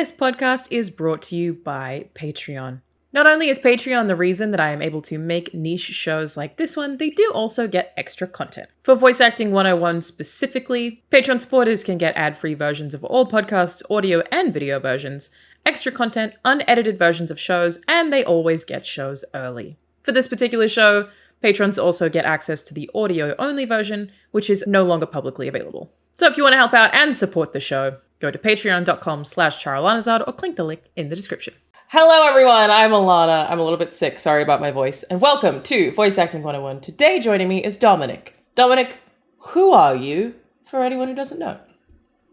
This podcast is brought to you by Patreon. Not only is Patreon the reason that I am able to make niche shows like this one, they do also get extra content. For Voice Acting 101 specifically, Patreon supporters can get ad-free versions of all podcasts, audio and video versions, extra content, unedited versions of shows, and they always get shows early. For this particular show, patrons also get access to the audio-only version, which is no longer publicly available. So if you want to help out and support the show, go to patreon.com/Charalanazard or click the link in the description. Hello everyone, I'm Alanah. I'm a little bit sick, sorry about my voice, and welcome to Voice Acting 101. Today joining me is Dominic. Dominic, who are you, for anyone who doesn't know?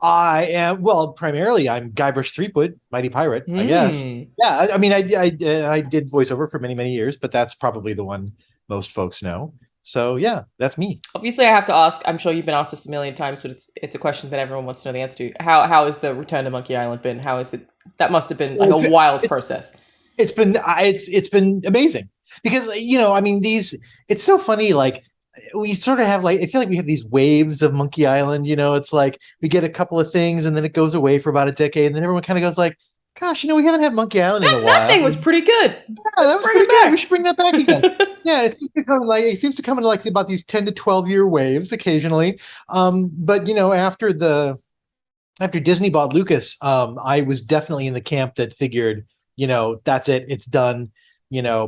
I am, well, primarily I'm Guybrush Threepwood, Mighty Pirate, I guess. Yeah, I mean, I did voiceover for many, many years, but that's probably the one most folks know. So yeah, that's me. Obviously, I have to ask, I'm sure you've been asked this a million times, but it's a question that everyone wants to know the answer to. How has the return to Monkey Island been? How is it? That must have been like a wild process. It's been amazing because, I mean, it's so funny. Like we sort of have I feel like we have these waves of Monkey Island, it's like we get a couple of things and then it goes away for about a decade. And then everyone kind of goes like, gosh, we haven't had Monkey Island in a while. That thing was pretty good. Yeah, that was pretty good. We should bring that back again. Yeah, it seems to come in like about these 10 to 12 year waves occasionally. But after Disney bought Lucas, I was definitely in the camp that figured, that's it, it's done.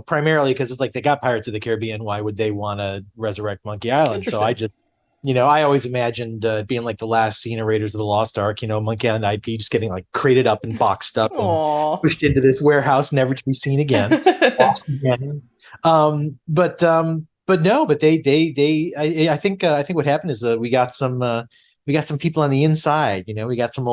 Primarily because it's like they got Pirates of the Caribbean. Why would they want to resurrect Monkey Island? So I just, I always imagined being like the last scene of Raiders of the Lost Ark, Monkey Island IP just getting like crated up and boxed up and pushed into this warehouse, never to be seen again. Lost again. But I think what happened is that we got some people on the inside, we got some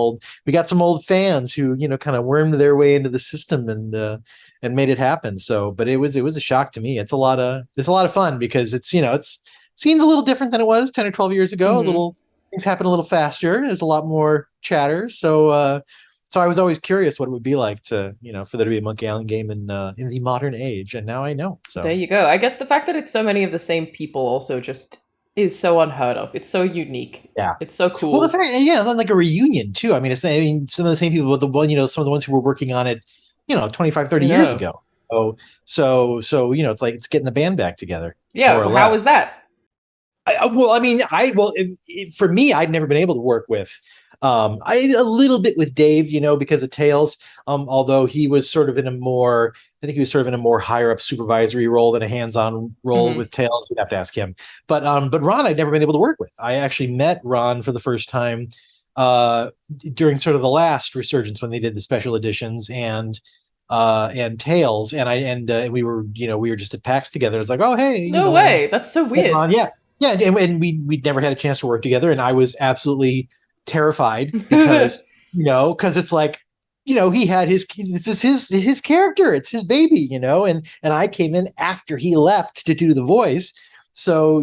old fans who, kind of wormed their way into the system and made it happen. So, but it was a shock to me. It's a lot of fun because it's seems a little different than it was 10 or 12 years ago. Mm-hmm. A little things happen a little faster. There's a lot more chatter. So I was always curious what it would be like to, for there to be a Monkey Island game in the modern age. And now I know. So there you go. I guess the fact that it's so many of the same people also just is so unheard of. It's so unique. Yeah. It's so cool. Well, the fact, like a reunion too. I mean, some of the same people, some of the ones who were working on it, 25, 30 years ago. So, it's like, it's getting the band back together. Yeah. How was that? For me, I'd never been able to work with, a little bit with Dave, because of Tales. Although he was sort of in a more higher up supervisory role than a hands-on role with Tales. We'd have to ask him. But Ron, I'd never been able to work with. I actually met Ron for the first time during sort of the last resurgence when they did the special editions and Tales, and we were just at PAX together. It's like, oh hey, no way, that's so weird. Yeah, and we'd never had a chance to work together, and I was absolutely terrified because because it's like he had his character, it's his baby, and I came in after he left to do the voice. So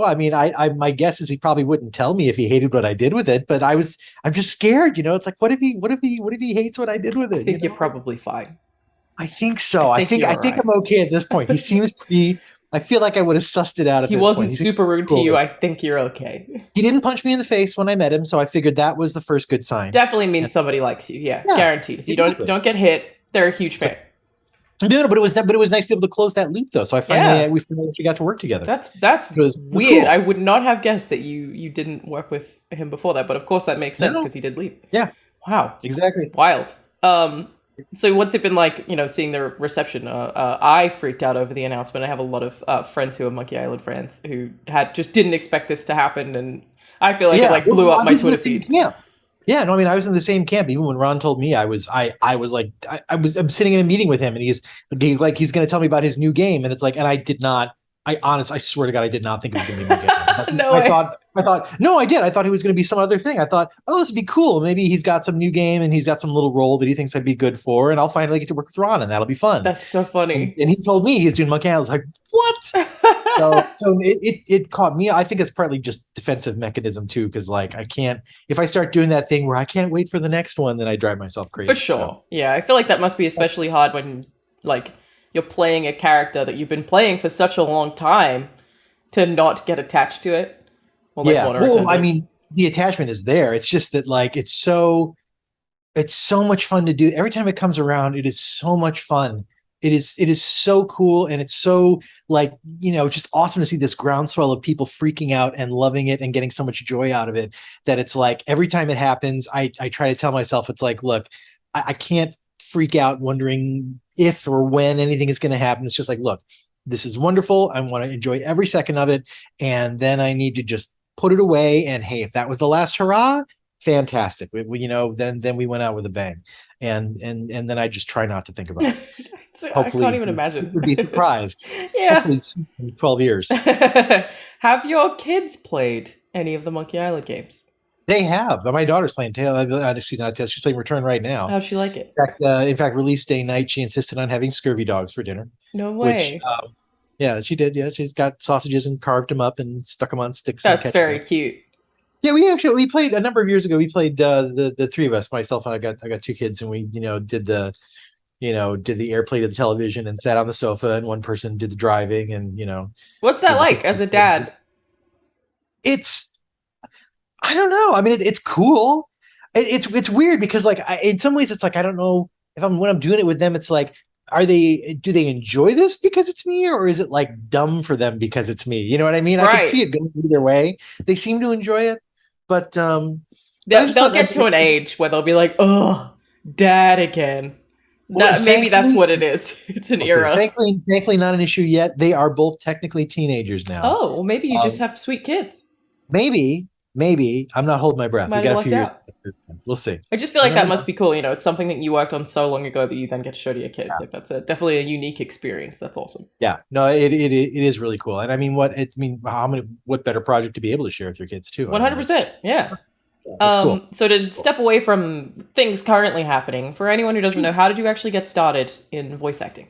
I mean, I my guess is he probably wouldn't tell me if he hated what I did with it, but I'm just scared. It's like what if he hates what I did with it? I think you're probably fine. I think so. I think I'm okay at this point. He seems pretty. I feel like I would have sussed it out at this point. He wasn't super rude to you. I think you're okay. He didn't punch me in the face when I met him, so I figured that was the first good sign. Definitely means somebody likes you. Yeah, guaranteed. If you don't get hit, they're a huge fan. No, but it was nice to be able to close that loop, though. So we finally got to work together. That's weird. Cool. I would not have guessed that you didn't work with him before that, but of course that makes sense because he did leave. Yeah. Wow. Exactly. Wild. So what's it been like, seeing the reception? I freaked out over the announcement. I have a lot of friends who are Monkey Island fans who just didn't expect this to happen, and I feel like it blew up my Twitter feed. Yeah, no, I mean, I was in the same camp. Even when Ron told me, I'm sitting in a meeting with him, and he's going to tell me about his new game, and it's like, and I swear to God, I did not think it was going to be Monkey Island. No I way. thought, no, I did. I thought he was going to be some other thing. I thought, oh, this would be cool. Maybe he's got some new game and he's got some little role that he thinks I'd be good for, and I'll finally get to work with Ron, and that'll be fun. That's so funny. And he told me he's doing Monkey Island. I was like, what? so it caught me. I think it's partly just defensive mechanism too, because like if I start doing that thing where I can't wait for the next one, then I drive myself crazy. For sure. So. Yeah, I feel like that must be especially hard when like you're playing a character that you've been playing for such a long time to not get attached to it. I mean, the attachment is there. It's just that like it's so It's so much fun to do. Every time it comes around, it is so much fun. It is so cool, and it's so like, just awesome to see this groundswell of people freaking out and loving it and getting so much joy out of it, that it's like every time it happens, I try to tell myself, it's like, look, I can't freak out wondering if or when anything is going to happen. It's just like, look, this is wonderful. I want to enjoy every second of it, and then I need to just put it away. And hey, if that was the last hurrah, fantastic. Then we went out with a bang, and then I just try not to think about it. I can't Hopefully, even imagine. you'll be surprised. Yeah. Hopefully, it's in 12 years. Have your kids played any of the Monkey Island games? They have. My daughter's playing she's not Tail. She's playing Return right now. How'd she like it? In fact, release day night, she insisted on having scurvy dogs for dinner. No Which, way. yeah, she did. Yeah, she's got sausages and carved them up and stuck them on sticks. That's and very cute. Yeah, we played a number of years ago. We played the three of us, myself, and I got two kids, and we did the airplay to the television and sat on the sofa, and one person did the driving, and What's that did the like as a dad? It's I don't know. I mean, it's cool. It's weird because like in some ways it's like I don't know if when I'm doing it with them, it's like do they enjoy this because it's me, or is it like dumb for them because it's me? You know what I mean? I can Right. see it going either way. They seem to enjoy it, but They'll get to an age where they'll be like, "Oh, dad again." well, No, maybe that's thankfully, what it is. It's an I'll say, era. thankfully not an issue yet. They are both technically teenagers now. Oh, well, maybe you just Um, have sweet kids. maybe I'm not holding my breath. Might We have got a lucked few years. out. We'll see. I just feel You like that never must know. be cool. It's something that you worked on so long ago that you then get to show to your kids. Like that's definitely a unique experience. That's awesome. Yeah, no, it is really cool. And I mean, what better project to be able to share with your kids too? I mean, it's 100%. Yeah. it's cool. So to step away from things currently happening, for anyone who doesn't know, how did you actually get started in voice acting?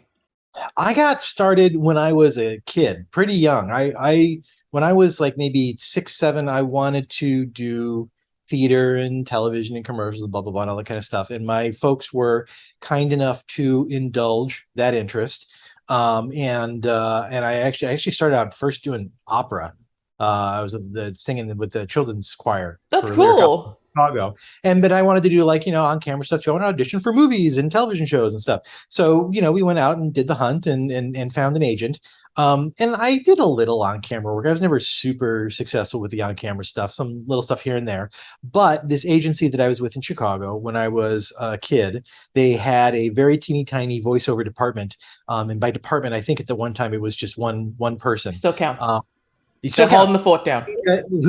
I got started when I was a kid, pretty young. I when I was like maybe 6, 7, I wanted to do theater and television and commercials, blah blah blah, and all that kind of stuff. And my folks were kind enough to indulge that interest. And I actually started out first doing opera. I was singing with the children's choir That's for Lyric Opera cool. in Chicago, but I wanted to do like on camera stuff. So I want to audition for movies and television shows and stuff. So we went out and did the hunt and found an agent. And I did a little on camera work. I was never super successful with the on camera stuff, some little stuff here and there. But this agency that I was with in Chicago when I was a kid, they had a very teeny tiny voiceover department. And by department, I think at the one time it was just one person. Still counts. It Still still holding counts. the fort down.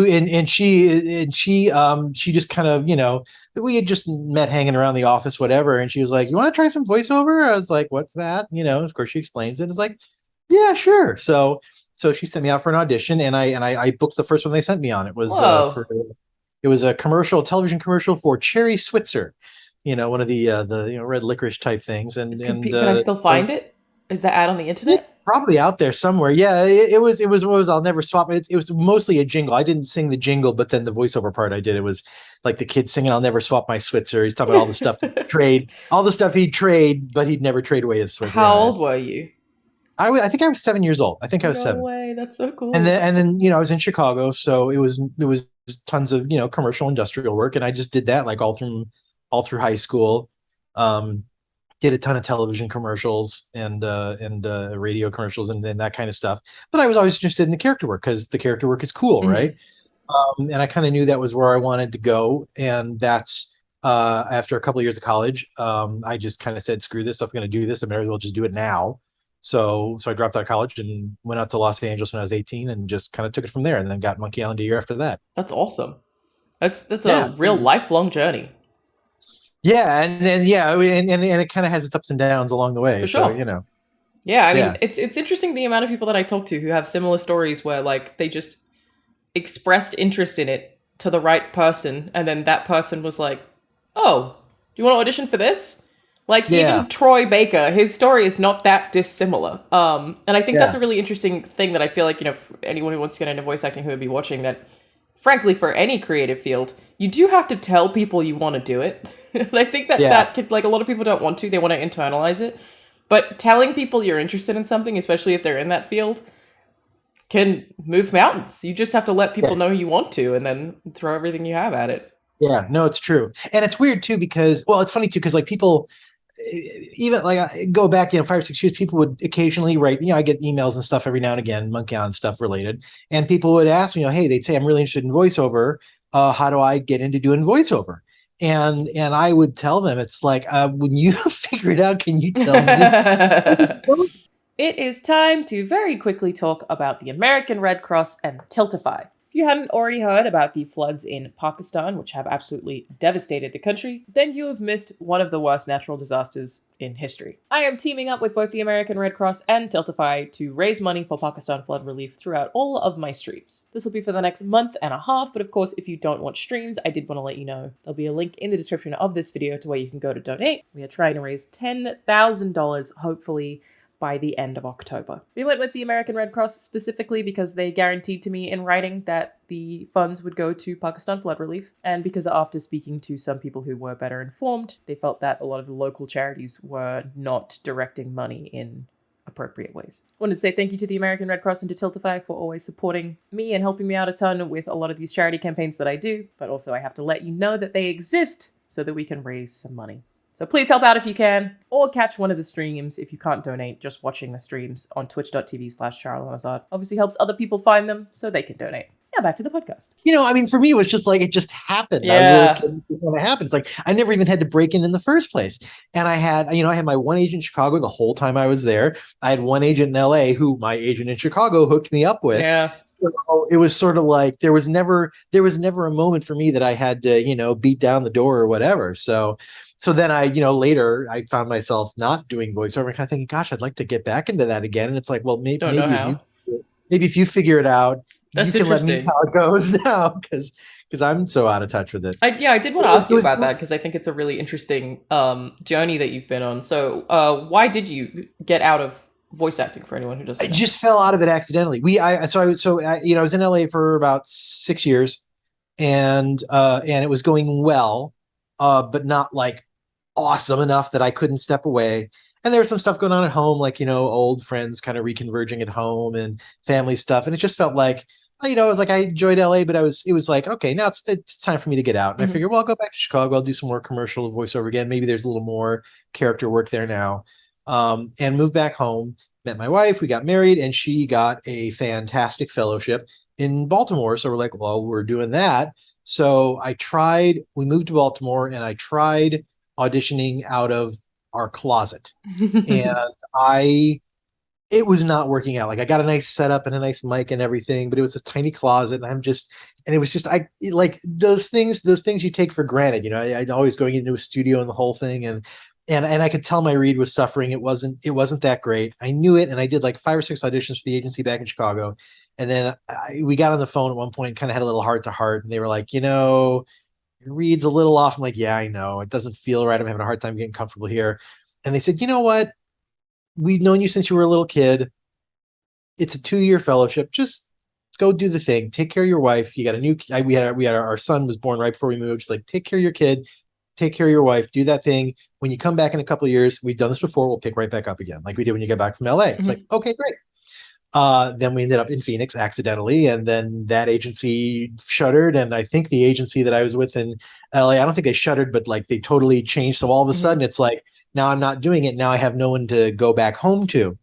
And she just kind of we had just met hanging around the office, whatever, and she was like, "You want to try some voiceover?" I was like, "What's that?" Of course she explains it. It's like, "Yeah, sure." So she sent me out for an audition, and I booked the first one they sent me on. Whoa. It was a television commercial for Cherry Switzer, one of the red licorice type things, Can I still so find it? Is that ad on the it's internet? probably out there somewhere. Yeah, it was what was I'll never swap. It was mostly a jingle. I didn't sing the jingle, but then the voiceover part I did. It was like the kid singing, "I'll never swap my Switzer." He's talking about all the stuff he'd trade, but he'd never trade away his Switzer. How old were you? I think I was 7 years old. I think I was No 7. way. That's so cool. And then I was in Chicago, so it was tons of commercial industrial work, and I just did that like all through high school. Did a ton of television commercials and radio commercials and that kind of stuff. But I was always interested in the character work because the character work is cool, Mhm. right? And I kind of knew that was where I wanted to go, and that's after a couple of years of college, I just kind of said, "Screw this! I'm going to do this. I might as well just do it now." So I dropped out of college and went out to Los Angeles when I was 18, and just kind of took it from there, and then got Monkey Island a year after that. That's awesome. That's Yeah. a real lifelong journey. Yeah, and then and it kind of has its ups and downs along the way. For So sure. Yeah, I mean, Yeah. it's interesting the amount of people that I talk to who have similar stories where like they just expressed interest in it to the right person, and then that person was like, "Oh, do you want to audition for this?" Like Yeah. even Troy Baker, his story is not that dissimilar. And I think that's Yeah. a really interesting thing that I feel like for anyone who wants to get into voice acting who would be watching that. Frankly, for any creative field, you do have to tell people you want to do it. And I think that Yeah. that could, like, a lot of people don't want to; they want to internalize it. But telling people you're interested in something, especially if they're in that field, can move mountains. You just have to let people Yeah. know you want to, and then throw everything you have at it. Yeah, no, it's true. And it's weird too because, well, it's funny too because like people, even like I go back, 5 or 6 years, people would occasionally write, I get emails and stuff every now and again, Monkey on stuff related. And people would ask me, hey, they'd say, I'm really interested in voiceover. How do I get into doing voiceover? And I would tell them, it's like, when you figure it out, can you tell me? It is time to very quickly talk about the American Red Cross and Tiltify. If you hadn't already heard about the floods in Pakistan, which have absolutely devastated the country, then you have missed one of the worst natural disasters in history. I am teaming up with both the American Red Cross and Tiltify to raise money for Pakistan flood relief throughout all of my streams. This will be for the next month and a half, but of course, if you don't watch streams, I did want to let you know there'll be a link in the description of this video to where you can go to donate. We are trying to raise $10,000, hopefully, by the end of October. We went with the American Red Cross specifically because they guaranteed to me in writing that the funds would go to Pakistan flood relief, and because after speaking to some people who were better informed, they felt that a lot of the local charities were not directing money in appropriate ways. I wanted to say thank you to the American Red Cross and to Tiltify for always supporting me and helping me out a ton with a lot of these charity campaigns that I do, but also I have to let you know that they exist so that we can raise some money. So please help out if you can, or catch one of the streams if you can't donate. Just watching the streams on twitch.tv/CharlesAzad obviously helps other people find them so they can donate. Now back to the podcast. For me, it was just like, it just happened. Yeah. I was a little kid when it happened. It's like, I never even had to break in the first place. And I had my one agent in Chicago the whole time I was there. I had one agent in LA who my agent in Chicago hooked me up with. Yeah. So it was sort of like, there was never a moment for me that I had to, beat down the door or whatever. So then I, later I found myself not doing voiceover, kind of thinking, gosh, I'd like to get back into that again. And it's like, well, maybe if you figure it out, you can let me know how it goes now, because I'm so out of touch with it. I did want to ask you about that because I think it's a really interesting journey that you've been on. So why did you get out of voice acting, for anyone who doesn't know? I just fell out of it accidentally. I was in LA for about 6 years, and it was going well, but not like awesome enough that I couldn't step away. And there was some stuff going on at home, like, old friends kind of reconverging at home and family stuff. And it just felt like, it was like I enjoyed LA, but it was like, okay, now it's time for me to get out. And I figured, well, I'll go back to Chicago. I'll do some more commercial voiceover again. Maybe there's a little more character work there now. And moved back home, met my wife, we got married, and she got a fantastic fellowship in Baltimore. So we're like, well, we're doing that. So we moved to Baltimore, and I tried auditioning out of our closet. And it was not working out. Like, I got a nice setup and a nice mic and everything, but it was this tiny closet, and it was just, like those things you take for granted. I'd always going into a studio and the whole thing. And I could tell my read was suffering. It wasn't that great. I knew it. And I did like 5 or 6 auditions for the agency back in Chicago. And then we got on the phone at one point, kind of had a little heart to heart. And they were like, your read's a little off. I'm like, yeah, I know. It doesn't feel right. I'm having a hard time getting comfortable here. And they said, you know what? We've known you since you were a little kid. It's a 2-year fellowship. Just go do the thing. Take care of your wife. You got a new, we had our son was born right before we moved. Just like, take care of your kid, take care of your wife, do that thing. When you come back in a couple of years, we've done this before. We'll pick right back up again, like we did when you got back from LA. It's like, okay, great. Then we ended up in Phoenix accidentally, and then that agency shuttered. And I think the agency that I was with in LA, I don't think they shuttered, but like they totally changed. So all of a sudden, it's like, now I'm not doing it. Now I have no one to go back home to,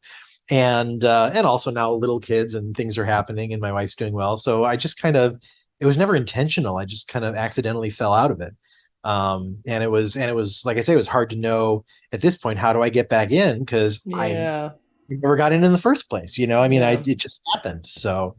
and also now little kids and things are happening, and my wife's doing well. So I just kind of, it was never intentional. I just kind of accidentally fell out of it. And it was like I say, it was hard to know at this point, how do I get back in? Because I never got in the first place. It just happened. So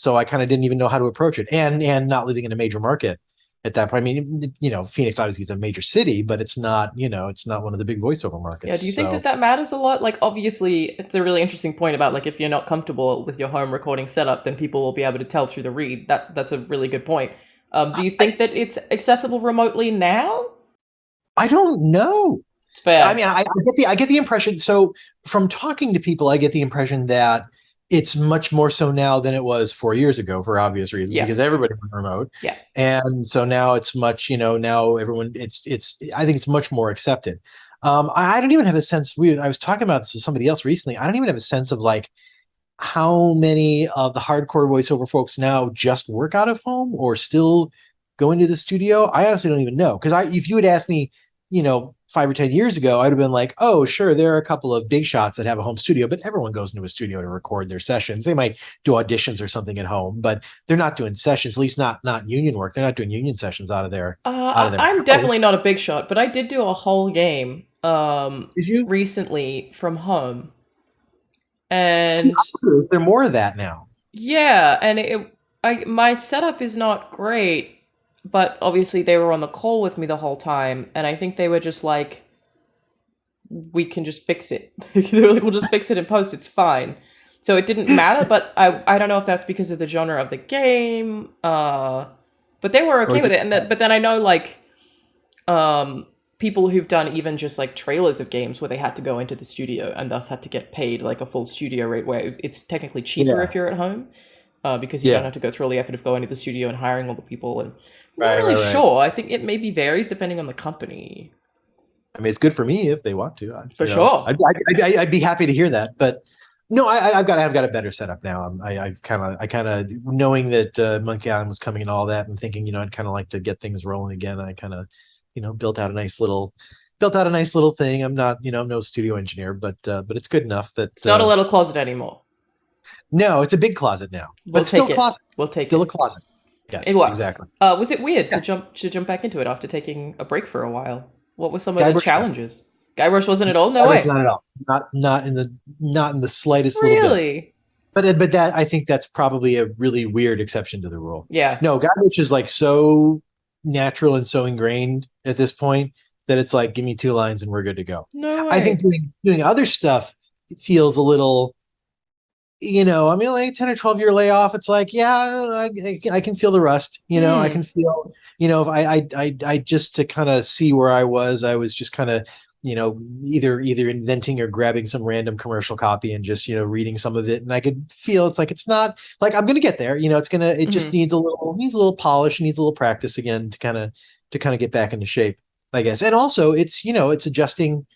I kind of didn't even know how to approach it. And not living in a major market at that point. I mean, Phoenix obviously is a major city, but it's not, it's not one of the big voiceover markets. Yeah. Do you think that matters a lot? Like, obviously, it's a really interesting point about, like, if you're not comfortable with your home recording setup, then people will be able to tell through the read. That's a really good point. Do you think that it's accessible remotely now? I don't know. It's fair. I mean, I get the impression. So from talking to people, I get the impression that it's much more so now than it was 4 years ago, for obvious reasons, because everybody went remote. Yeah. And so now it's much, now everyone, I think it's much more accepted. I don't even have a sense. I was talking about this with somebody else recently. I don't even have a sense of like how many of the hardcore voiceover folks now just work out of home or still go into the studio? I honestly don't even know. Because if you had asked me, 5 or 10 years ago, I'd have been like, oh, sure, there are a couple of big shots that have a home studio, but everyone goes into a studio to record their sessions. They might do auditions or something at home, but they're not doing sessions, at least not union work. They're not doing union sessions out of their I'm definitely house. not a big shot, but I did do a whole game Did you? recently from home. See, And there's more of that now. yeah, and my setup is not great, but obviously they were on the call with me the whole time, and I think they were just like, we can just fix it. They were like, we'll just fix it in post, it's fine. So it didn't matter, but I don't know if that's because of the genre of the game, but they were Or okay with it. But then I know like people who've done even just like trailers of games where they had to go into the studio and thus had to get paid like a full studio rate, where it's technically cheaper yeah, if you're at home, because you don't yeah, have to go through all the effort of going to the studio and hiring all the people. And I'm not right, really right, right. sure. I think it maybe varies depending on the company. I mean, it's good for me if they want to. For sure. I'd be happy to hear that. But no, I've got a better setup now. I kind of knowing that Monkey Island was coming and all that, and thinking, I'd kind of like to get things rolling again. I kind of, built out a nice little thing. I'm not, I'm no studio engineer, but it's good enough that It's not a little closet anymore. no, it's a big closet now, We'll but still take a it. closet, We'll take still a it. closet. It Yes, exactly. works. Was it weird Yeah, to jump back into it after taking a break for a while? What were some of the Guybrush, no. challenges? Guybrush wasn't at all? No Guybrush, way. not at all. Not in the slightest little bit. Really? But that I think that's probably a really weird exception to the rule. Yeah. No, Guybrush is like so natural and so ingrained at this point that it's like, give me 2 lines and we're good to go. No I think way. doing other stuff feels a little, I mean, like a 10 or 12 year layoff. It's like, yeah, I can feel the rust. I Hmm. can feel, if I just to kind of see where I was just kind of, either inventing or grabbing some random commercial copy and just, reading some of it. And I could feel it's not like I'm gonna get there. It just Hmm. needs a little polish, needs a little practice again to kind of get back into shape, I guess. And also it's adjusting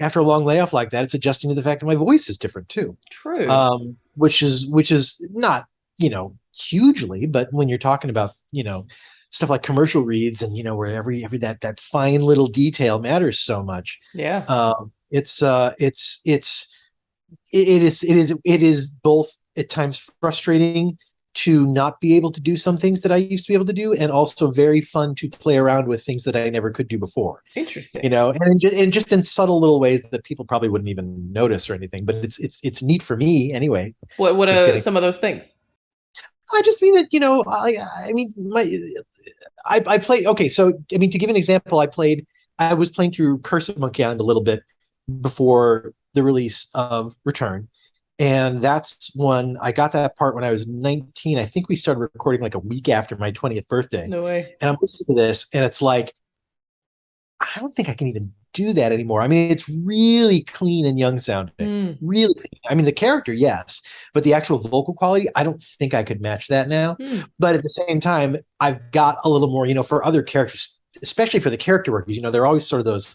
after a long layoff like that. It's adjusting to the fact that my voice is different too, True. which is not hugely, but when you're talking about stuff like commercial reads and where every that fine little detail matters so much. Yeah. It is both at times frustrating to not be able to do some things that I used to be able to do, and also very fun to play around with things that I never could do before. Interesting. And just in subtle little ways that people probably wouldn't even notice or anything, but it's neat for me anyway. What Just are getting, some of those things? I just mean that I mean I played. Okay, so I mean, to give an example, I was playing through Curse of Monkey Island a little bit before the release of Return, and that's when I got that part when I was 19. I think we started recording like a week after my 20th birthday, No way. and I'm listening to this, and it's like, I don't think I can even do that anymore. I mean, it's really clean and young sounding. Hmm. Really clean. I mean, the character, yes, but the actual vocal quality, I don't think I could match that now. Hmm. But at the same time, I've got a little more, for other characters, especially for the character workers, they're always sort of those,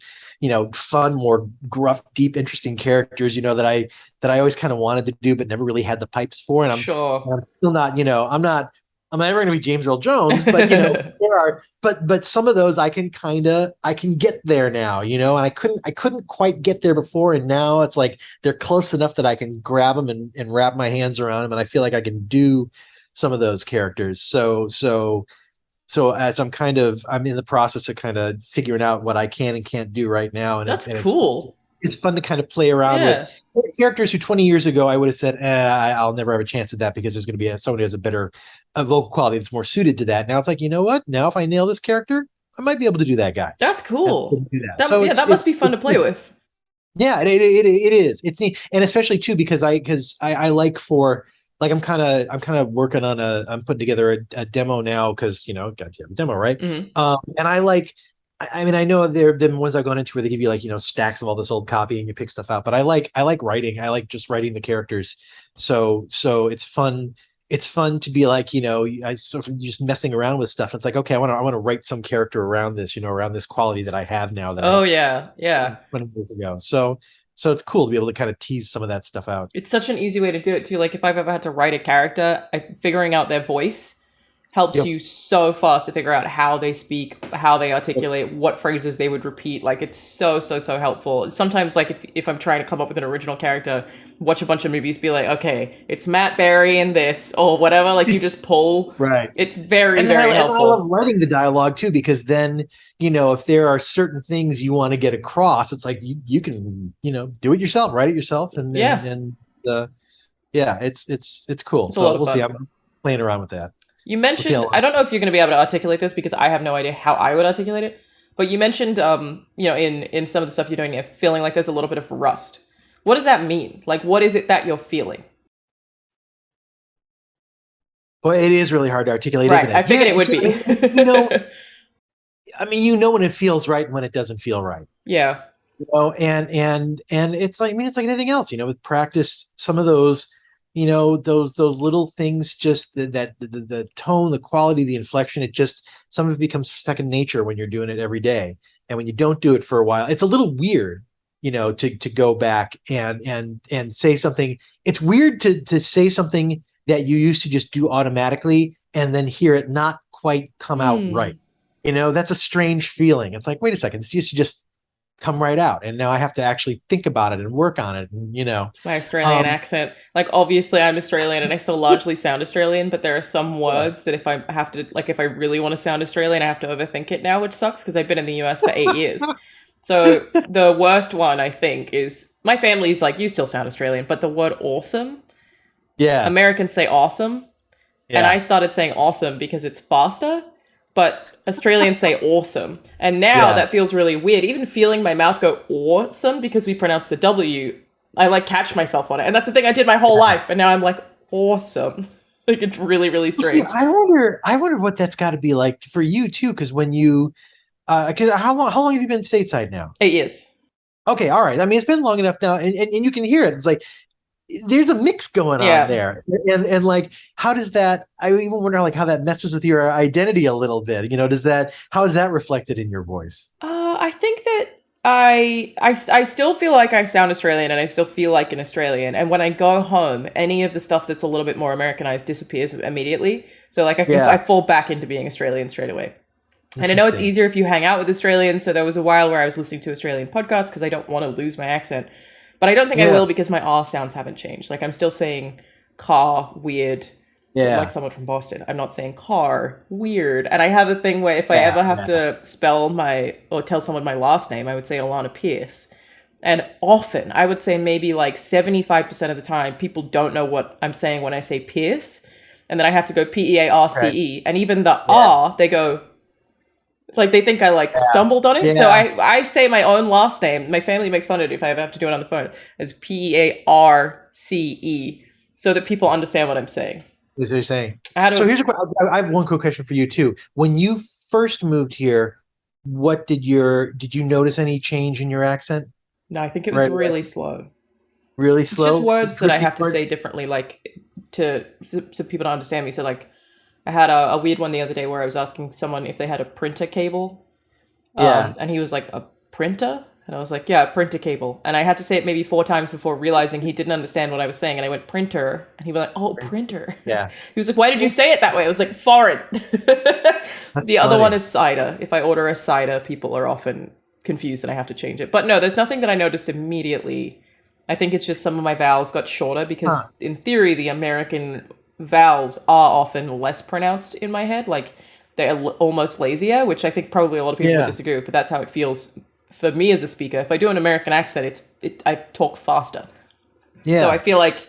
fun, more gruff, deep, interesting characters, that I always kind of wanted to do, but never really had the pipes for. And Sure. I'm still not, I'm never going to be James Earl Jones, but there are, but some of those I can get there now, and I couldn't quite get there before, and now it's like they're close enough that I can grab them and wrap my hands around them, and I feel like I can do some of those characters. So as I'm in the process of kind of figuring out what I can and can't do right now, and That's cool. it's fun to kind of play around with Yeah. characters who 20 years ago I would have said, I'll never have a chance at that because there's going to be someone who has a better vocal quality that's more suited to that. Now it's like, you know what? Now if I nail this character, I might be able to do that guy. That's And cool. do that. That So yeah, it's that must be fun to play neat. with. Yeah, it is. It's neat, and especially too because I like for like I'm kind of working on I'm putting together a demo now because got to have a demo, right? Hmm. And I like. I mean, I know there have been ones I've gone into where they give you like stacks of all this old copy and you pick stuff out. But I like writing. I like just writing the characters. So it's fun. It's fun to be like I sort of just messing around with stuff. It's like, okay, I want to write some character around this around this quality that I have now that Oh I yeah, yeah. 20 years ago. So it's cool to be able to kind of tease some of that stuff out. It's such an easy way to do it too. Like if I've ever had to write a character, figuring out their voice helps Yep. you so fast to figure out how they speak, how they articulate, what phrases they would repeat. Like it's so helpful. Sometimes like if I'm trying to come up with an original character, watch a bunch of movies, be like, okay, it's Matt Berry in this or whatever. Like you just pull. Right. It's very, And then very and I love helpful. writing the dialogue too, because then, if there are certain things you want to get across, it's like you can, do it yourself, write it yourself. And Yeah, yeah, it's cool. it's a lot So of we'll see. fun. I'm playing around with that. You We'll see how mentioned, I long. don't know if you're going to be able to articulate this because I have no idea how I would articulate it, but you mentioned, in some of the stuff you're doing, you're feeling like there's a little bit of rust. What does that mean? Like, what is it that you're feeling? Well, it is really hard to articulate, Right, isn't I it? Yeah, figured it would be. I mean, when it feels right and when it doesn't feel right. Yeah. And it's like, I mean, it's like anything else, with practice, some of those, those little things, just the tone, the quality, the inflection, some of it becomes second nature when you're doing it every day. And when you don't do it for a while, it's a little weird, to go back and say something. It's weird to say something that you used to just do automatically and then hear it not quite come out right. That's a strange feeling. It's like, wait a second, this used to just come right out, and now I have to actually think about it and work on it. And My Australian um, accent. Like, obviously, I'm Australian and I still largely sound Australian, but there are some yeah. words that if I have to, like, if I really want to sound Australian, I have to overthink it now, which sucks because I've been in the US for 8 years. So, the worst one, I think, is my family's like, you still sound Australian, but the word awesome, Yeah, Americans say awesome. And I yeah, started saying awesome because it's faster, but Australians say awesome. And now yeah. that feels really weird. Even feeling my mouth go awesome because we pronounce the W, I like catch myself on it. And that's the thing I did my whole life. And now I'm like, awesome. Like it's really, really Well, see, strange. I wonder what that's got to be like for you too, because when you, because how long have you been stateside now? 8 years. Okay, all right. I mean, it's been long enough now, and you can hear it. It's like there's a mix going on Yeah. there, and like, how does that? I even wonder like how that messes with your identity a little bit. How is that reflected in your voice? I think that I still feel like I sound Australian and I still feel like an Australian. And when I go home, any of the stuff that's a little bit more Americanized disappears immediately. So like I Yeah, fall back into being Australian straight away. And I know it's interesting. easier if you hang out with Australians. So there was a while where I was listening to Australian podcasts because I don't want to lose my accent. But I don't think I Yeah, will because my R sounds haven't changed. Like I'm still saying car weird, like yeah, someone from Boston. I'm not saying car weird. And I have a thing where if I yeah, ever have yeah. to spell or tell someone my last name, I would say Alanah Pearce. And often, I would say maybe like 75% of the time, people don't know what I'm saying when I say Pierce. And then I have to go Right. Pearce. And even the Yeah, R, they go, like they think I like yeah, stumbled on it. So yeah. I say my own last name. My family makes fun of it if I ever have to do it on the phone as Pearce, so that people understand what I'm saying. Is what you're saying. I had So to. I have one quick question for you too. When you first moved here, did you notice any change in your accent No, I think it was right away? really slow. Really It's just slow? words that I have to say differently, like to so people don't understand me. So like, I had a weird one the other day where I was asking someone if they had a printer cable, Yeah. and he was like, "A printer?" And I was like, "Yeah, a printer cable." And I had to say it maybe 4 times before realizing he didn't understand what I was saying. And I went printer, and he was like, "Oh, printer." Yeah. He was like, "Why did you say it that way?" I was like, "Foreign." That's The other one funny. is cider. If I order a cider, people are often confused and I have to change it. But no, there's nothing that I noticed immediately. I think it's just some of my vowels got shorter Huh. because, in theory, the American vowels are often less pronounced in my head. Like they're almost lazier, which I think probably a lot of people would Yeah. disagree with. But that's how it feels for me as a speaker. If I do an American accent, I talk faster. So I Yeah. feel like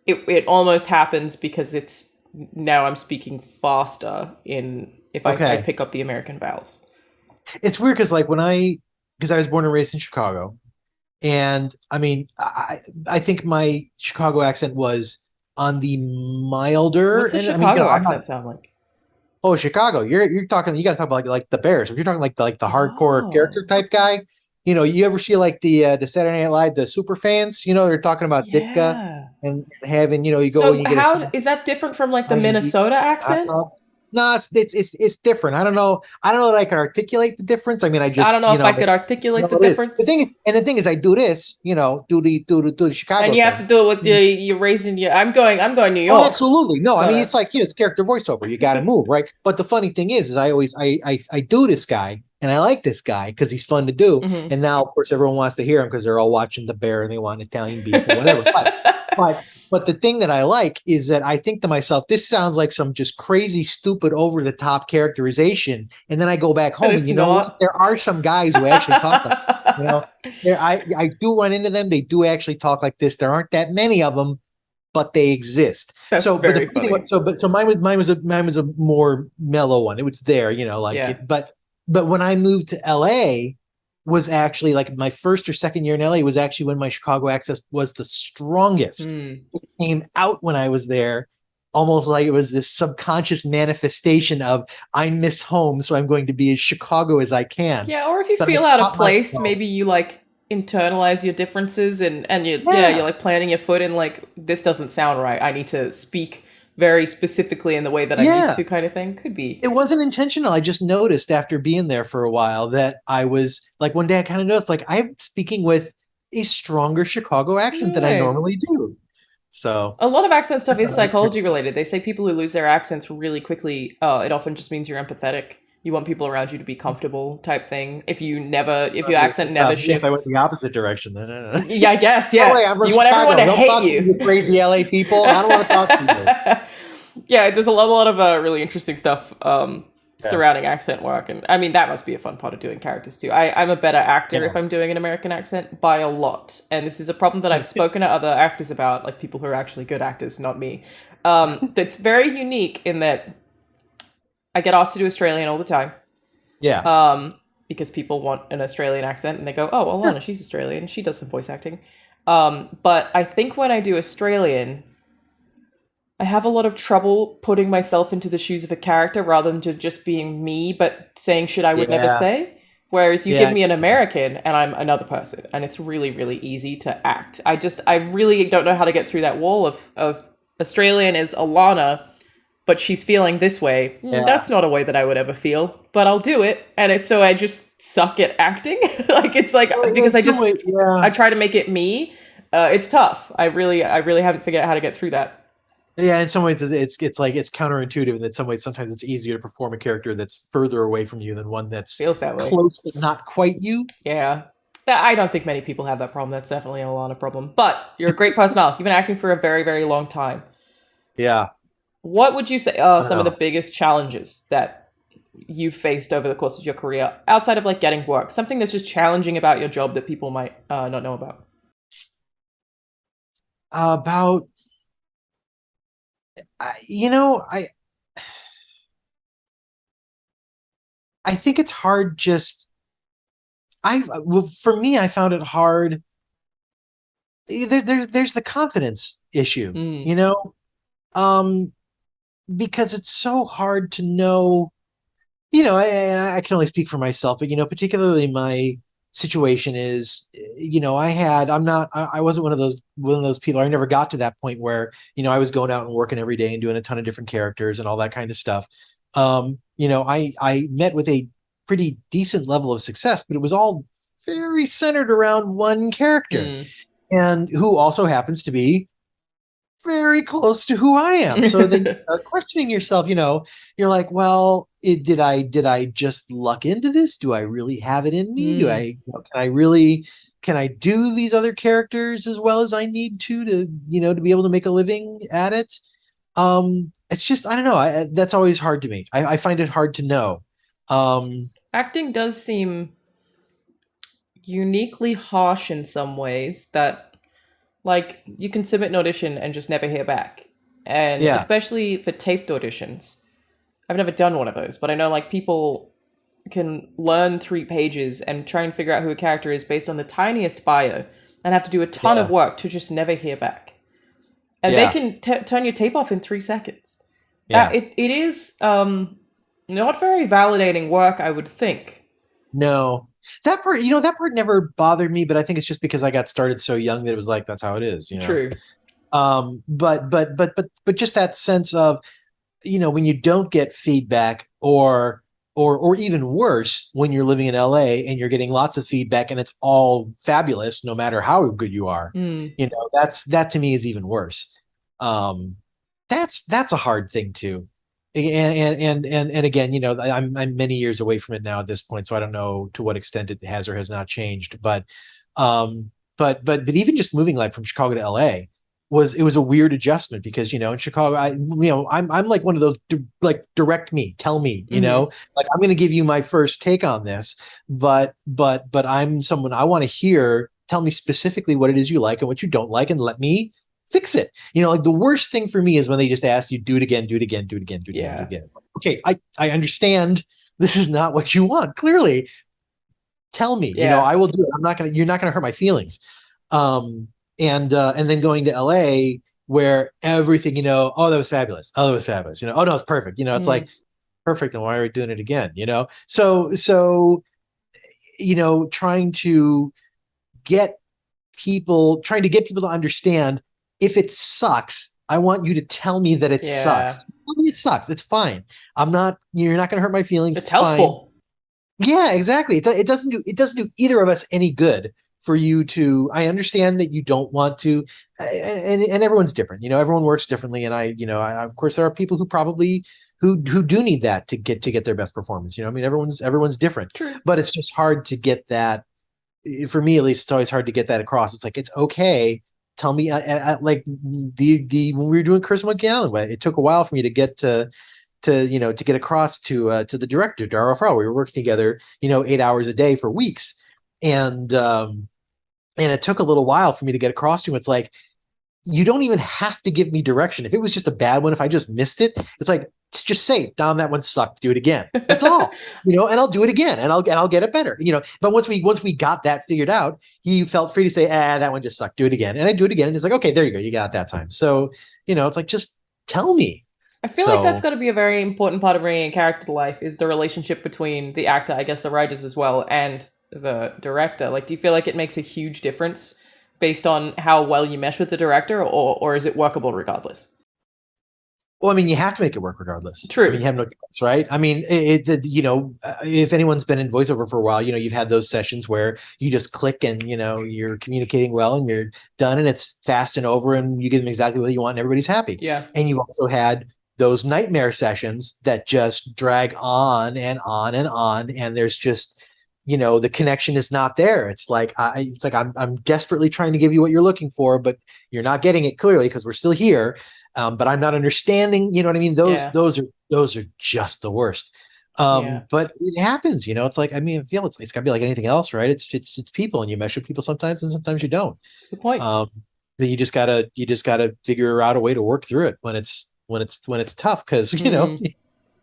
it almost happens because it's now I'm speaking faster in if I Okay. pick up the American vowels. It's weird because I was born and raised in Chicago, and I mean, I think my Chicago accent was on the milder, What's a and I mean, Chicago I'm not. accent sound like? Oh, Chicago. You're talking. You got to talk about like the Bears. If you're talking like the hardcore Oh, character type guy, you ever see like the Saturday Night Live, the super fans. They're talking about Ditka yeah. and having, you go and So you get a how is that different from like the Italian beef Minnesota hot accent? dog. No, it's different. I don't know that I can articulate the difference. I mean, I I just, don't know if I could articulate the it is. difference. The thing is, I do this, do the And Chicago you have to thing. do it with you're raising your. I'm going New Oh, York. absolutely. No, I mean, Gotta. it's like, it's character voiceover. You got to move, right? But the funny thing is I do this guy and I like this guy because he's fun to do. Mhm. And now, of course, everyone wants to hear him because they're all watching The Bear and they want Italian beef or whatever. But but the thing that I like is that I think to myself, this sounds like some just crazy, stupid, over the top characterization. And then I go back And home and it's you know what? not. There are some guys who actually talk like, you know, I do run into them. They do actually talk like this. There aren't that many of them, but they exist. That's So, but the very funny funny. one, so mine was a more mellow one. It was there, like Yeah. it. But when I moved to LA, was actually like my first or second year in LA was actually when my Chicago accent was the strongest. Hmm. It came out when I was there, almost like it was this subconscious manifestation of I miss home, so I'm going to be as Chicago as I can. Yeah, or if you But I feel out of taught place, myself, maybe you like internalize your differences and you're yeah, like planting your foot in like this doesn't sound right. I need to speak very specifically in the way that I'm used yeah. to, kind of thing. Could be. It wasn't intentional. I just noticed after being there for a while that I was like, one day I kind of noticed like I'm speaking with a stronger Chicago accent than I Yeah. normally do. So A lot of accent stuff that's is how I psychology related. They say people who lose their accents really quickly, it often just means you're empathetic. You want people around you to be comfortable, type thing. If your accent never yeah, if I went shifts. the opposite direction, then Yeah, I guess, no yeah. way, I'm from You want everyone Chicago. to Don't hate talk to me, you. you crazy LA people. I don't want to talk to you. Yeah, there's a lot of really interesting stuff Yeah. surrounding accent work, and I mean that must be a fun part of doing characters too. I'm a better actor Yeah. if I'm doing an American accent by a lot, and this is a problem that I've spoken to other actors about, like people who are actually good actors, not me. That's very unique in that I get asked to do Australian all the time, Yeah. because people want an Australian accent, and they go, "Oh, Yeah. Alanah, she's Australian. She does some voice acting." But I think when I do Australian, I have a lot of trouble putting myself into the shoes of a character rather than just being me, but saying shit I would never Yeah. say. Whereas you give Yeah. me an American and I'm another person, and it's really, really easy to act. I really don't know how to get through that wall of Australian is Alanah, but she's feeling this way. Yeah. That's not a way that I would ever feel, but I'll do it. And it's so I just suck at acting. Like it's like Well, because yeah. I try to make it me. It's tough. I really haven't figured out how to get through that. Yeah, in some ways it's like it's counterintuitive, and in some ways sometimes it's easier to perform a character that's further away from you than one that's Feels that way. close but not quite you. Yeah. I don't think many people have that problem. That's definitely a lot of problem. But you're a great personality. You've been acting for a very, very long time. Yeah. What would you say I are don't some of the know. biggest challenges that you've faced over the course of your career outside of like getting work? Something that's just challenging about your job that people might not know about. About you know, I think it's hard just for me I found it hard. There's the confidence issue, Mm. um because it's so hard to know, and I can only speak for myself, but particularly my situation is, I wasn't one of those people. I never got to that point where, I was going out and working every day and doing a ton of different characters and all that kind of stuff. I met with a pretty decent level of success, but it was all very centered around one character, Mm. and who also happens to be very close to who I am. So then you start questioning yourself, you're like, well, did I just luck into this? Do I really have it in me? Mm. Can I do these other characters as well as I need to be able to make a living at it? It's just, I don't know. That's always hard to me. I find it hard to know. Acting does seem uniquely harsh in some ways that like you can submit an audition and just never hear back. And Yeah. especially for taped auditions. I've never done one of those, but I know like people can learn 3 pages and try and figure out who a character is based on the tiniest bio and have to do a ton of Yeah. work to just never hear back. And they Yeah. can turn your tape off in 3 seconds. Yeah. It is not very validating work, I would think. No. That part never bothered me, but I think it's just because I got started so young that it was like, that's how it is. True. But just that sense of, when you don't get feedback, or even worse, when you're living in LA and you're getting lots of feedback and it's all fabulous, no matter how good you are, Mm. that to me is even worse. Um, that's a hard thing too. And again, I'm many years away from it now at this point, so I don't know to what extent it has or has not changed. But even just moving like from Chicago to LA was a weird adjustment because in Chicago I'm like one of those like direct me, tell me, like I'm going to give you my first take on this, but I'm someone I want to hear, tell me specifically what it is you like and what you don't like and let me fix it. Like the worst thing for me is when they just ask you do it again, do it again, do it again, do it again, do it Yeah. again. Okay, I understand this is not what you want. Clearly, tell me. Yeah. I will do it. You're not gonna hurt my feelings. Um, and then going to LA where everything, oh, that was fabulous. Oh, that was fabulous. Oh no, it's perfect. It's Mm. like perfect, and why are we doing it again? So get trying to get people to understand, if it sucks, I want you to tell me that it Yeah. sucks. Tell me it sucks. It's fine. You're not going to hurt my feelings. It's It's fine. helpful. Yeah, exactly. It doesn't do either of us any good for you to. I understand that you don't want to, and everyone's different. Everyone works differently, and of course there are people who probably who do need that to get their best performance. I mean, everyone's different, True. but it's just hard to get that. For me at least, it's always hard to get that across. It's like, it's okay. Tell me, like the when we were doing Curse Monkey Island, it took a while for me to get to get across to the director, Darryl Farrell. We were working together 8 hours a day for weeks, and it took a little while for me to get across to him. It's like, you don't even have to give me direction. If it was just a bad one, if I just missed it, it's like, just say, Dom, that one sucked. Do it again. That's all. And I'll do it again, and I'll get it better. But once we got that figured out, he felt free to say, that one just sucked. Do it again, and I do it again, and it's like, okay, there you go, you got it that time. So it's like, just tell me. I feel like that's So got to be a very important part of bringing a character to life, is the relationship between the actor, I guess the writers as well, and the director. Like, do you feel like it makes a huge difference based on how well you mesh with the director, or is it workable regardless? Well, I mean, you have to make it work regardless. I True. mean, you have no choice, right? I mean, if anyone's been in voiceover for a while, you've had those sessions where you just click and, you're communicating well and you're done and it's fast and over and you give them exactly what you want and everybody's happy. Yeah. And you've also had those nightmare sessions that just drag on and on and on. And there's just, the connection is not there. It's like, I'm desperately trying to give you what you're looking for, but you're not getting it clearly because we're still here. But I'm not understanding. You know what I mean? Those Yeah. those are just the worst. Yeah. But it happens. It's like, I mean, I feel it's got to be like anything else, right? It's people, and you mesh with people sometimes, and sometimes you don't. Good point. But you just gotta figure out a way to work through it when it's tough, because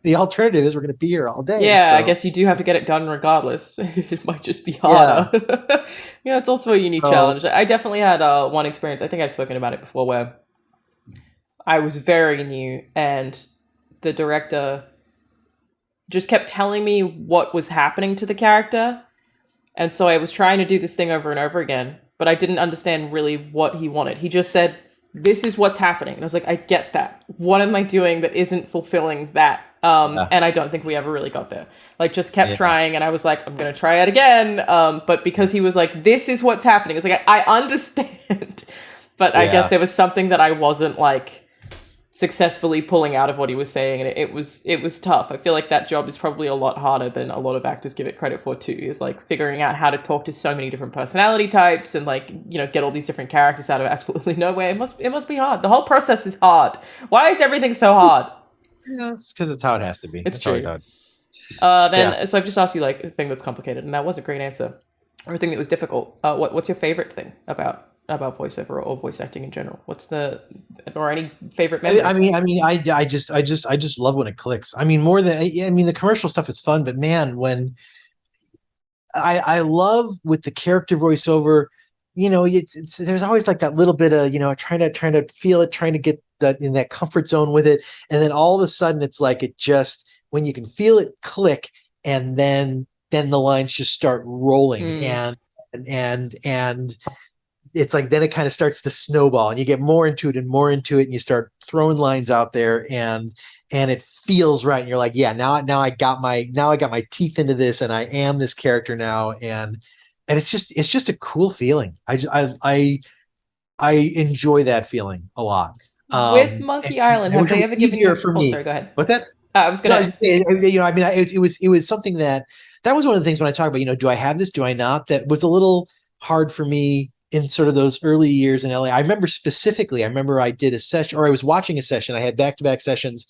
the alternative is we're going to be here all day. Yeah, I So guess you do have to get it done regardless. It might just be yeah. harder. Yeah, it's also a unique So challenge. I definitely had one experience. I think I've spoken about it before, where I was very new and the director just kept telling me what was happening to the character. And so I was trying to do this thing over and over again, but I didn't understand really what he wanted. He just said, "This is what's happening." And I was like, I get that. What am I doing that isn't fulfilling that? yeah, And I don't think we ever really got there. Like, just kept yeah, trying, and I was like, I'm gonna try it again. But because he was like, "This is what's happening," it's like, I understand. But I guess yeah. there was something that I wasn't like successfully pulling out of what he was saying, and it was tough. I feel like that job is probably a lot harder than a lot of actors give it credit for too, is like figuring out how to talk to so many different personality types and like, get all these different characters out of absolutely nowhere. It must be hard. The whole process is hard. Why is everything so hard? Yeah, it's because it's how it has to be. It's It's always true. how yeah. So I've just asked you like a thing that's complicated, and that was a great answer. Or a thing that was difficult. What's your favorite thing about voiceover or voice acting in general? Or any favorite memories? I just love when it clicks. I mean, more than I mean, the commercial stuff is fun, but man, when I love with the character voiceover, there's always like that little bit of trying to feel it, trying to get that in that comfort zone with it, and then all of a sudden it's like, it just, when you can feel it click, and then the lines just start rolling, Mm, and it's like then it kind of starts to snowball and you get more into it and more into it and you start throwing lines out there and it feels right and you're like, yeah, now I got my teeth into this and I am this character now, and it's just a cool feeling. I enjoy that feeling a lot. With Monkey Island, It have was they ever given easier you? for Oh, me. sorry. Go ahead. What's that? I was No, I gonna. was just saying, I mean, it was something that was one of the things when I talk about, do I have this? Do I not? That was a little hard for me in sort of those early years in LA. I remember specifically, I remember I did a session, or I was watching a session. I had back-to-back sessions.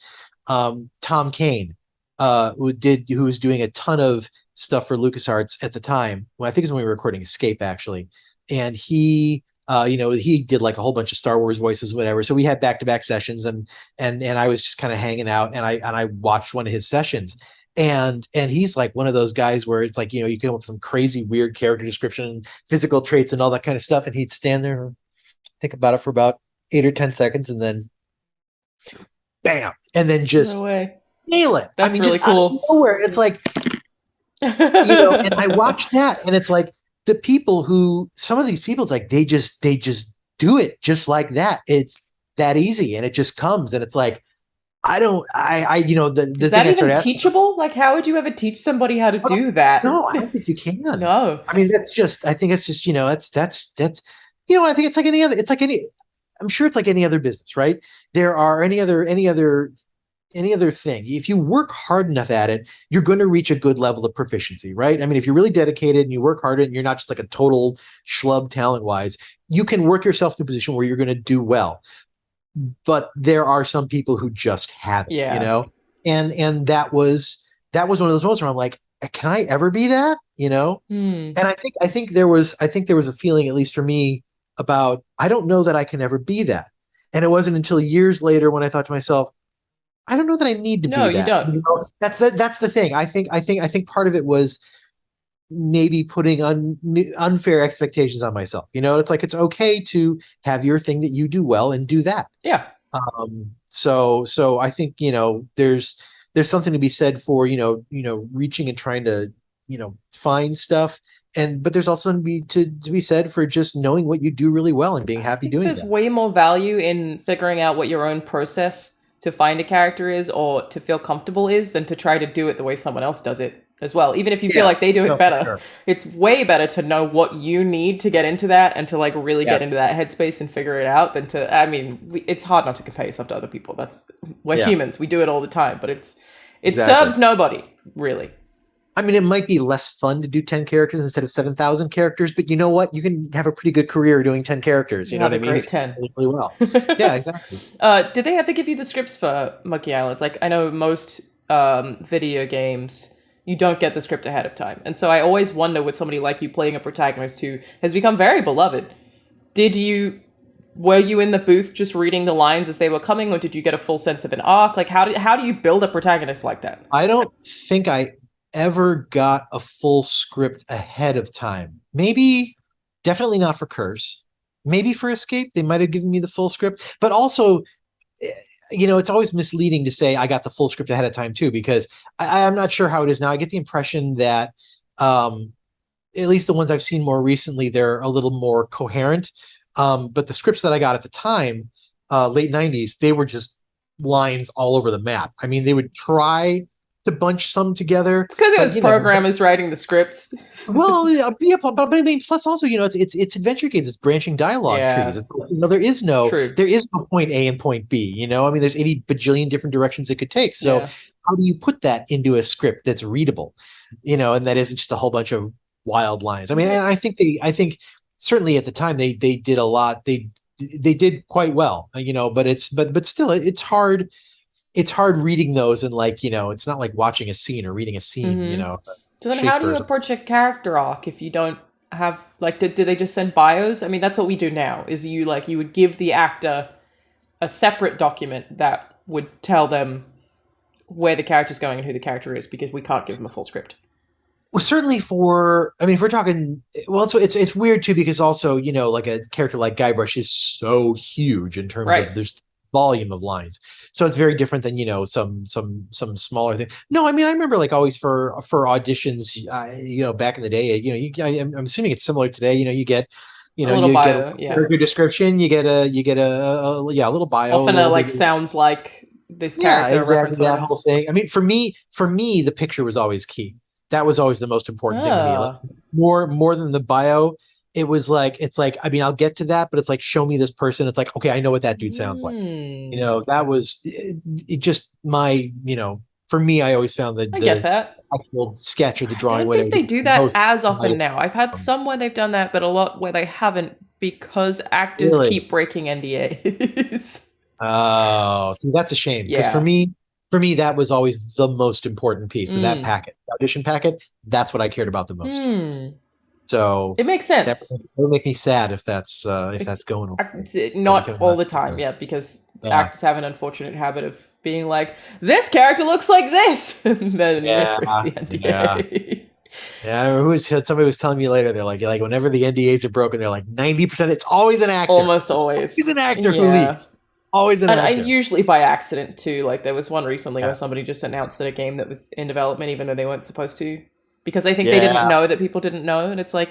Tom Kane, who was doing a ton of stuff for LucasArts at the time. Well, I think it was when we were recording Escape, actually. And he did like a whole bunch of Star Wars voices, whatever. So we had back-to-back sessions, and I was just kind of hanging out, and I watched one of his sessions, and he's like one of those guys where it's like, you come up with some crazy weird character description, physical traits, and all that kind of stuff, and he'd stand there and think about it for about 8 or 10 seconds, and then bam, and then just No way. nail it. I That's mean, really just out of cool. nowhere. It's like, and I watched that, and it's like some of these people, it's like they just do it just like that. It's that easy, and it just comes, and it's like, I don't, the Is thing that I started even asking, teachable? Like, how would you ever teach somebody how to do that? no, I don't think you can. No. I mean, I think it's just, that's, I think it's like I'm sure it's like any other business, right? There are any other thing. If you work hard enough at it, you're going to reach a good level of proficiency, right? I mean, if you're really dedicated and you work hard and you're not just like a total schlub talent wise, you can work yourself to a position where you're going to do well. But there are some people who just haven't, Yeah. and that was one of those moments where I'm like, can I ever be that? Hmm. And I think there was a feeling, at least for me, about, I don't know that I can ever be that. And it wasn't until years later when I thought to myself, I don't know that I need to No, be you that. don't. That's the thing. I think part of it was maybe putting unfair expectations on myself. It's like, it's okay to have your thing that you do well and do that. Yeah. So I think, there's something to be said for, reaching and trying to, find stuff. But there's also something to be said for just knowing what you do really well and being I happy think doing there's that. way more value in figuring out what your own process to find a character is or to feel comfortable is than to try to do it the way someone else does it as well. Even if you feel Yeah, like they do no, it for better, sure. it's way better to know what you need to get into that and to like really Yeah, get into that headspace and figure it out than to, I mean, it's hard not to compare yourself to other people. We're yeah, humans. We do it all the time, but it exactly. serves nobody, really. I mean, it might be less fun to do 10 characters instead of 7,000 characters, but you know what? You can have a pretty good career doing 10 characters. You You know have what a I mean? great If you 10. do it really well. Yeah, exactly. Did they ever give you the scripts for Monkey Island? Like, I know most video games, you don't get the script ahead of time. And so I always wonder with somebody like you playing a protagonist who has become very beloved, were you in the booth just reading the lines as they were coming, or did you get a full sense of an arc? Like, how do you build a protagonist like that? I don't think I ever got a full script ahead of time. Maybe, definitely not for Curse. Maybe for Escape, they might have given me the full script. But also, eh, it's always misleading to say I got the full script ahead of time too, because I'm not sure how it is now. I get the impression that, at least the ones I've seen more recently, they're a little more coherent. But the scripts that I got at the time, late 90s, they were just lines all over the map. I mean, they would try to bunch some together, It's because it but was programmers writing the scripts. well, yeah, but I mean, plus also, it's adventure games, it's branching dialogue trees. Yeah, It's there is no true. point A and point B. I mean, there's 80 bajillion different directions it could take. So Yeah. how do you put that into a script that's readable? And that isn't just a whole bunch of wild lines. I mean, and I think certainly at the time they did a lot. They did quite well. But still, it's hard reading those, and it's not like watching a scene or reading a scene, Mm-hmm. So then how do Shakespeare you or something. approach a character arc if you don't have like do they just send bios? I mean, that's what we do now. Is you would give the actor a separate document that would tell them where the character's going and who the character is because we can't give them a full script. Well, certainly I mean, if we're talking, well, it's weird too, because also, like a character like Guybrush is so huge in terms Right. of there's volume of lines. So it's very different than, some smaller thing. No, I mean, I remember like always for auditions, back in the day, I'm assuming it's similar today, you get You A know, little you get a bio, yeah. character description, you get a little bio, a Often little like bit. sounds like this Yeah, character, exactly reference, that whatever. whole thing. I mean, for me, the picture was always key. That was always the most important thing to me. Like Ah. more than the bio, it was like it's like I mean, I'll get to that, but it's like show me this person. It's like okay, I know what that dude sounds like. You Hmm. know, that was it just my for me, I always found I get the that. actual sketch or the I drawing, don't think whatever, they the do that most as often valuable. now. I've had some where they've done that, but a lot where they haven't because actors Really? keep breaking NDAs. Oh, see, that's a shame because Yeah. for me, that was always the most important piece of that Mm. packet, the audition packet. That's what I cared about the most. Hmm. So It makes that sense. will make me sad if that's It's going away. But we not can all ask the time, for yeah, because yeah, actors have an unfortunate habit of being like, this character looks like this, and then it breaks yeah, the yeah, NDA. yeah. I remember somebody was telling me later. They're like whenever the NDAs are broken, they're like 90%. It's always an actor. Almost It's always always. an actor who Yeah. leaks. Always an And actor. usually by accident too. Like there was one recently where Yeah, somebody just announced that a game that was in development, even though they weren't supposed to, because I think they didn't yeah, know that people didn't know. And it's like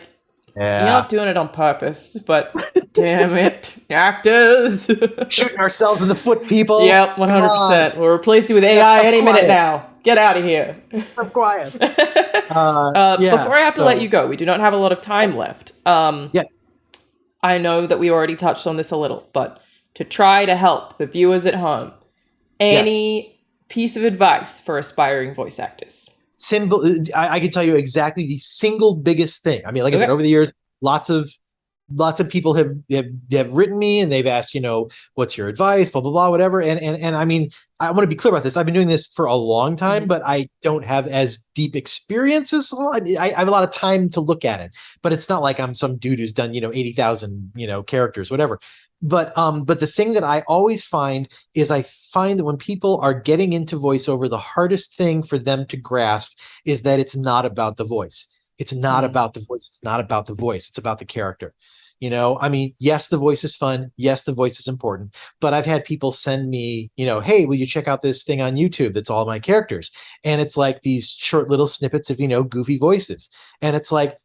you're yeah. not doing it on purpose, but damn it, actors. Shooting ourselves in the foot, people. Yep, Come on, 100%. We'll replace you with yeah, AI stop any minute quiet. now. Get out of here. Stop quiet. Yeah. Before I have to let you So go, we do not have a lot of time left. yes, I know that we already touched on this a little, but to try to help the viewers at home, yes. any piece of advice for aspiring voice actors? Symbol. I can tell you exactly the single biggest thing. I mean, like I said, Okay. over the years, lots of people have written me and they've asked, what's your advice, blah blah blah, whatever. And I mean, I want to be clear about this. I've been doing this for a long time, Mm-hmm. but I don't have as deep experience as I have a lot of time to look at it. But it's not like I'm some dude who's done 80,000 characters, whatever. But the thing that I always find is I find that when people are getting into voiceover, the hardest thing for them to grasp is that it's not about the voice. It's not Mm. about the voice. It's not about the voice. It's about the character. I mean, yes, the voice is fun. Yes, the voice is important. But I've had people send me, hey, will you check out this thing on YouTube that's all my characters? And it's like these short little snippets of, goofy voices. And it's like,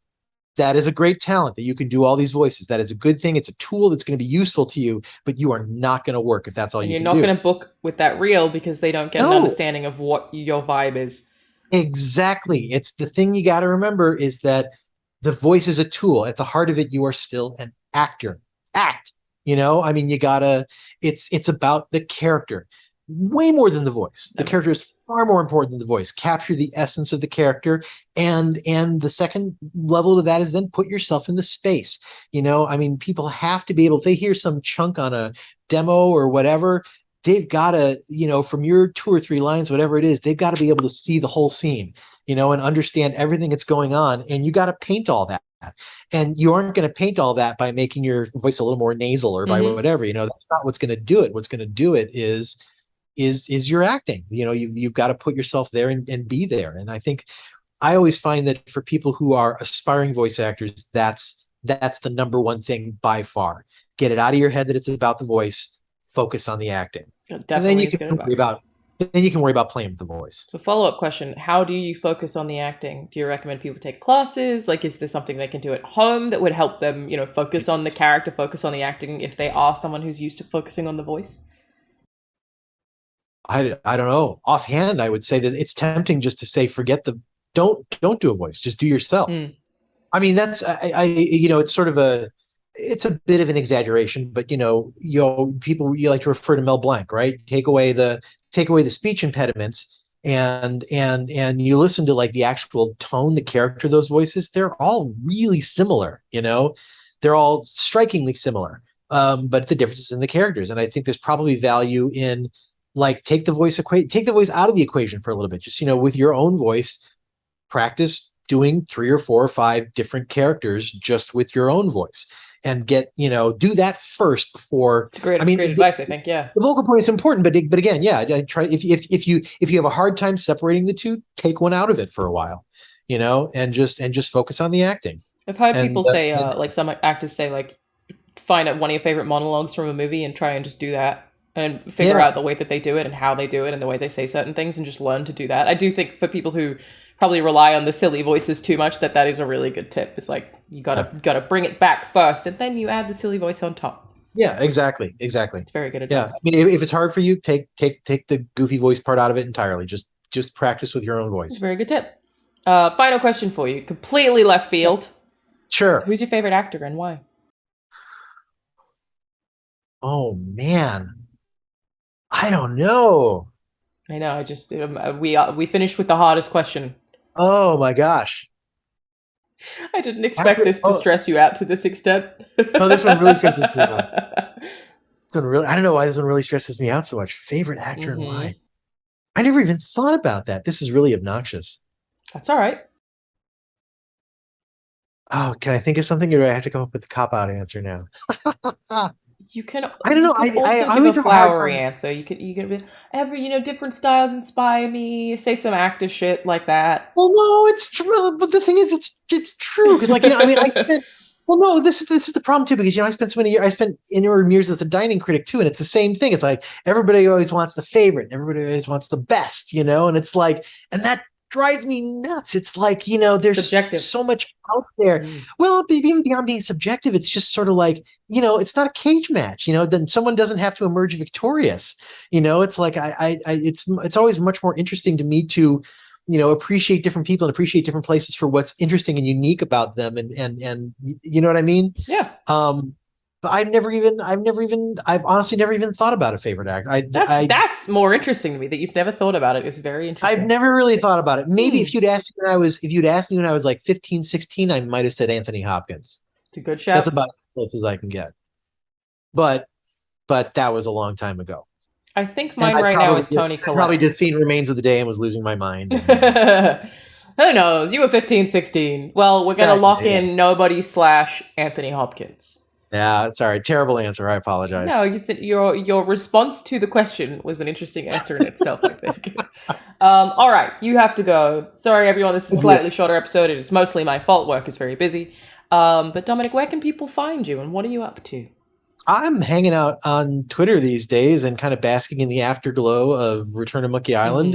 that is a great talent that you can do all these voices. That is a good thing. It's a tool that's going to be useful to you, but you are not going to work if that's all And you you're can not do. going to book with that reel because they don't get an No, understanding of what your vibe is. exactly. It's the thing you got to remember is that the voice is a tool. At the heart of it, you are still an actor. Act. I mean, you gotta. It's about the character, way more than the voice. The That makes character is sense. far more important than the voice. Capture the essence of the character, and the second level to that is then put yourself in the space. I mean, people have to be able. If they hear some chunk on a demo or whatever, they've got to, from your two or three lines, whatever it is, they've got to be able to see the whole scene, and understand everything that's going on. And you got to paint all that. And you aren't going to paint all that by making your voice a little more nasal or by Mm-hmm. whatever. That's not what's going to do it. What's going to do it is your acting. You've got to put yourself there and be there. And I think I always find that for people who are aspiring voice actors, that's the number one thing by far. Get it out of your head that it's about the voice. Focus on the acting, It and then definitely you is can good worry advice. about then you can worry about playing with the voice. So, follow up question: how do you focus on the acting? Do you recommend people take classes? Like, is there something they can do at home that would help them, focus on the character, focus on the acting if they are someone who's used to focusing on the voice? I don't know. Offhand, I would say that it's tempting just to say, forget the don't do a voice, just do yourself. Mm. I mean, that's it's sort of it's a bit of an exaggeration, but people you like to refer to Mel Blanc, right? Take away the speech impediments and you listen to like the actual tone, the character of those voices, they're all really similar, they're all strikingly similar. But the difference is in the characters. And I think there's probably value in like take the voice out of the equation for a little bit. Just, with your own voice, practice doing 3 or 4 or 5 different characters just with your own voice and do that first before. It's I mean, great advice, I think. Yeah. the vocal point is important, but again, yeah, I try if you have a hard time separating the two, take one out of it for a while, and just focus on the acting. I've heard And people say, like some actors say, like find out one of your favorite monologues from a movie and try and just do that and figure yeah, out the way that they do it and how they do it and the way they say certain things and just learn to do that. I do think for people who probably rely on the silly voices too much, that is a really good tip. It's like you gotta bring it back first, and then you add the silly voice on top. Yeah, exactly. It's very good Yeah, advice. I mean, if it's hard for you, take the goofy voice part out of it entirely. Just practice with your own It's a voice. very good tip. Final question for you, completely left field. Sure. Who's your favorite actor and why? Oh man, I don't know. I know. I just we finished with the hardest question. Oh my gosh. I didn't expect this to stress you out to this extent. No, this one really stresses me out. I don't know why this one really stresses me out so much. Favorite actor and why? I never even thought about that. This is really obnoxious. That's all right. Oh, can I think of something, or do I have to come up with a cop-out answer now? You can. I don't know. I always give a flowery answer. You can be different styles inspire me. Say some actor shit like that. Well, no, it's true. But the thing is, it's true because, like, I mean, I spent. Well, no, this is the problem too, because I spent so many years. I spent innumerable years as a dining critic too, and it's the same thing. It's like everybody always wants the favorite, and everybody always wants the best, and it's like, and that drives me nuts. It's like, there's subjective. So much out there. Well, even beyond being subjective, it's just sort of like, it's not a cage match. Then someone doesn't have to emerge victorious. It's like it's always much more interesting to me to appreciate different people and appreciate different places for what's interesting and unique about them, and you know what I mean? Yeah. But I've honestly never even thought about a favorite actor. That's more interesting to me, that you've never thought about it. It's very interesting. I've never really thought about it. Maybe if you'd asked me when I was like 15, 16, I might have said Anthony Hopkins. It's a good shout. That's about as close as I can get. But that was a long time ago. I think mine right now is Toni Collette. Probably just seen Remains of the Day and was losing my mind. Who knows? You were 15, 16. Well, we're going to lock in nobody / Anthony Hopkins. Yeah, sorry. Terrible answer. I apologize. No, your response to the question was an interesting answer in itself, I think. All right, you have to go. Sorry, everyone. This is a slightly shorter episode. It is mostly my fault. Work is very busy. But Dominic, where can people find you, and what are you up to? I'm hanging out on Twitter these days and kind of basking in the afterglow of Return to Monkey Island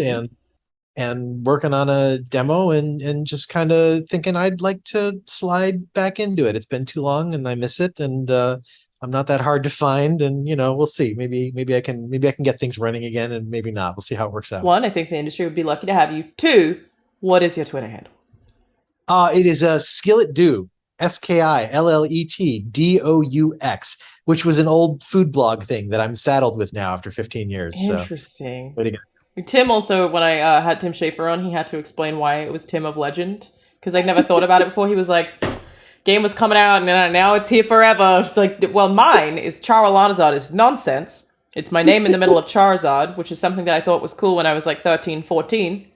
and working on a demo and just kind of thinking I'd like to slide back into it. It's been too long and I miss it, and I'm not that hard to find, and we'll see. Maybe I can get things running again, and maybe not. We'll see how it works out. 1, I think the industry would be lucky to have you. 2, what is your Twitter handle? It is a Skillet Doo. SKILLETDOUX, which was an old food blog thing that I'm saddled with now after 15 years. Interesting. So, way to go. Tim also, when I had Tim Schafer on, he had to explain why it was Tim of Legend, because I'd never thought about it before. He was like, game was coming out, and now it's here forever. It's like, well, mine is Char-Alanah is nonsense. It's my name in the middle of Charizard, which is something that I thought was cool when I was like 13, 14.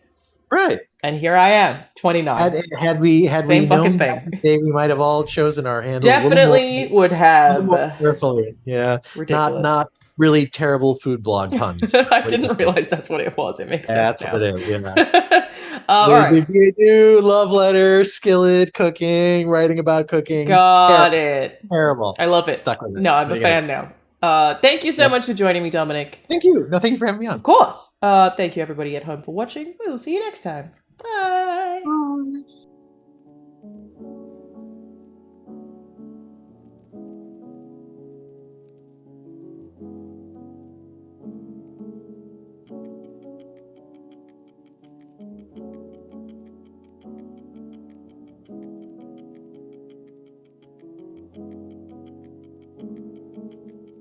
Right. And here I am, 29. Had we Same known fucking thing. Today, we might have all chosen our handle. Definitely would have. More carefully. Yeah. Ridiculous. Not really terrible food blog puns. I didn't realize that's what it was. It makes sense That's now. what it is. Yeah. All right. Do love letters, skillet, cooking, writing about cooking. Got it. Terrible. I love it. Stuck with it. No, I'm a fan now. Thank you so much for joining me, Dominic. Thank you. No, thank you for having me on. Of course. Thank you, everybody at home, for watching. We will see you next time. Bye. Bye.